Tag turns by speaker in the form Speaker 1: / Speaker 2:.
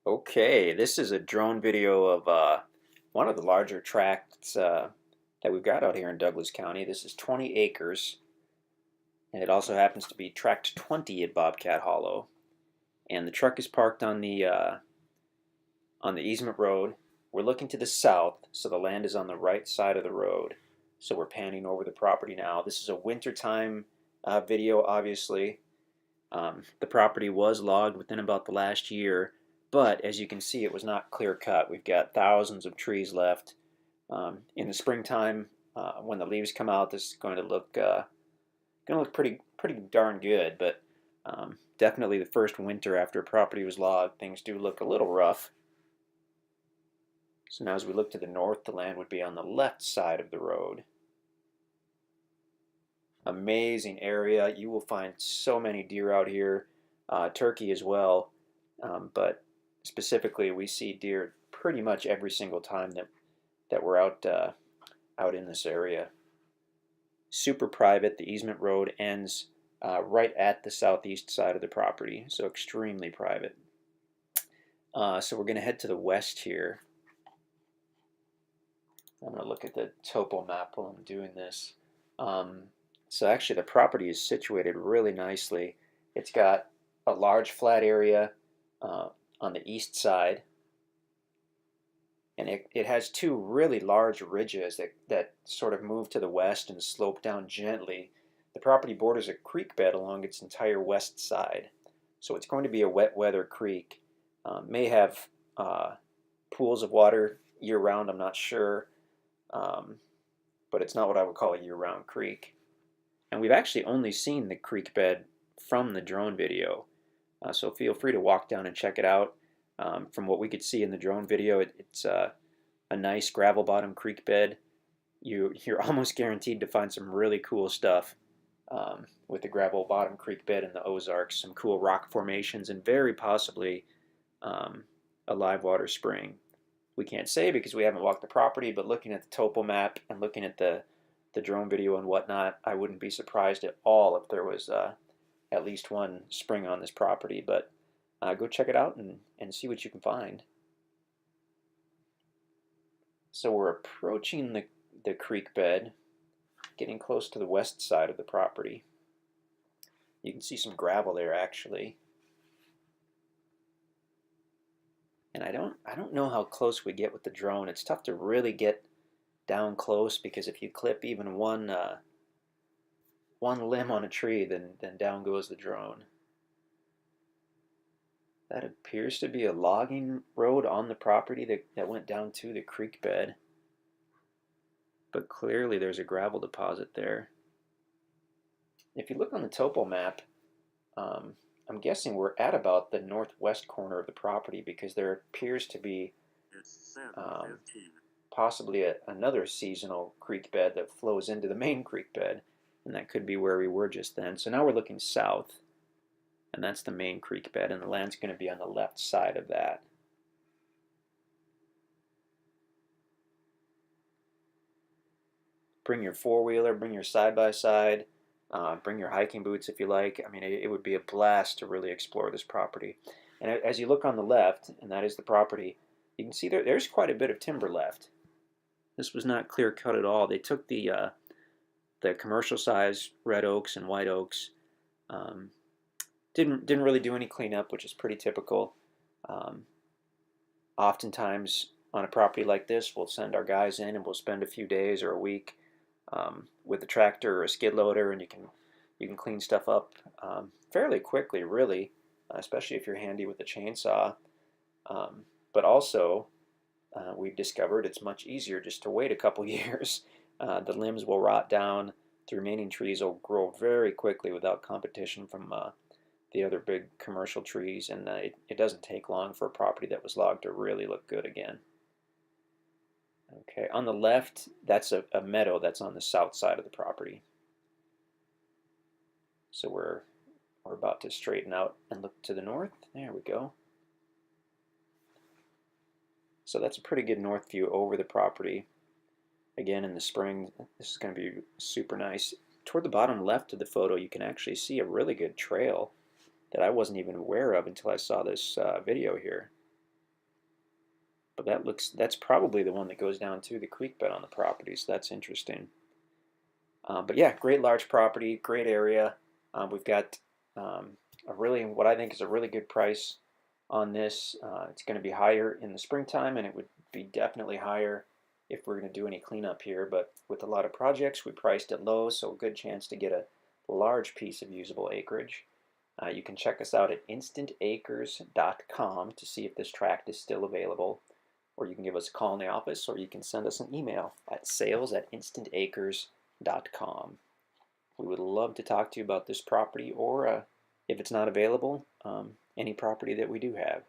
Speaker 1: Okay, this is a drone video of one of the larger tracts that we've got out here in Douglas County. This is 20 acres, and it also happens to be tract 20 at Bobcat Hollow. And the truck is parked on the easement road. We're looking to the south, so the land is on the right side of the road. So we're panning over the property now. This is a wintertime video, obviously. The property was logged within about the last year, but as you can see, it was not clear cut. We've got thousands of trees left. In the springtime, when the leaves come out, this is going to look pretty darn good. But definitely the first winter after a property was logged, things do look a little rough. So now as we look to the north, the land would be on the left side of the road. Amazing area. You will find so many deer out here, turkey as well, but specifically we see deer pretty much every single time that we're out in this area. Super private. The easement road ends right at the southeast side of the property, so extremely private. So we're going to head to the west here. I'm going to look at the topo map while I'm doing this. So actually the property is situated really nicely. It's got a large flat area on the east side, and it has two really large ridges that sort of move to the west and slope down gently. The property borders a creek bed along its entire west side, so it's going to be a wet weather creek. May have pools of water year round, I'm not sure, but it's not what I would call a year-round creek. And we've actually only seen the creek bed from the drone video, so feel free to walk down and check it out. From what we could see in the drone video, it's a nice gravel bottom creek bed. You're almost guaranteed to find some really cool stuff with the gravel bottom creek bed in the Ozarks, some cool rock formations, and very possibly a live water spring. We can't say because we haven't walked the property, but looking at the topo map and looking at the drone video and whatnot, I wouldn't be surprised at all if there was at least one spring on this property. But go check it out and see what you can find. So we're approaching the creek bed, getting close to the west side of the property. You can see some gravel there actually. And I don't know how close we get with the drone. It's tough to really get down close because if you clip even one limb on a tree, then down goes the drone. That appears to be a logging road on the property that went down to the creek bed. But clearly there's a gravel deposit there. If you look on the topo map, I'm guessing we're at about the northwest corner of the property because there appears to be possibly another seasonal creek bed that flows into the main creek bed, and that could be where we were just then. So now we're looking south, and that's the main creek bed, and the land's going to be on the left side of that. Bring your four-wheeler, bring your side-by-side, bring your hiking boots if you like. I mean, it would be a blast to really explore this property. And as you look on the left, and that is the property, you can see there's quite a bit of timber left. This was not clear cut at all. They took the commercial size red oaks and white oaks. Didn't really do any cleanup, which is pretty typical. Oftentimes on a property like this, we'll send our guys in and we'll spend a few days or a week with a tractor or a skid loader, and you can clean stuff up fairly quickly, really, especially if you're handy with a chainsaw. But also, we've discovered it's much easier just to wait a couple years. The limbs will rot down. The remaining trees will grow very quickly without competition from the other big commercial trees, and it doesn't take long for a property that was logged to really look good again. Okay, on the left, that's a meadow that's on the south side of the property. So we're about to straighten out and look to the north. There we go. So that's a pretty good north view over the property. Again, in the spring, this is going to be super nice. Toward the bottom left of the photo, you can actually see a really good trail that I wasn't even aware of until I saw this video here. But that's probably the one that goes down to the creek bed on the property, so that's interesting. But yeah, great large property, great area. We've got what I think is a really good price on this. It's going to be higher in the springtime, and it would be definitely higher if we're going to do any cleanup here. But with a lot of projects, we priced it low, so a good chance to get a large piece of usable acreage. You can check us out at InstantAcres.com to see if this tract is still available, or you can give us a call in the office, or you can send us an email at sales@instantacres.com. We would love to talk to you about this property, or if it's not available, any property that we do have.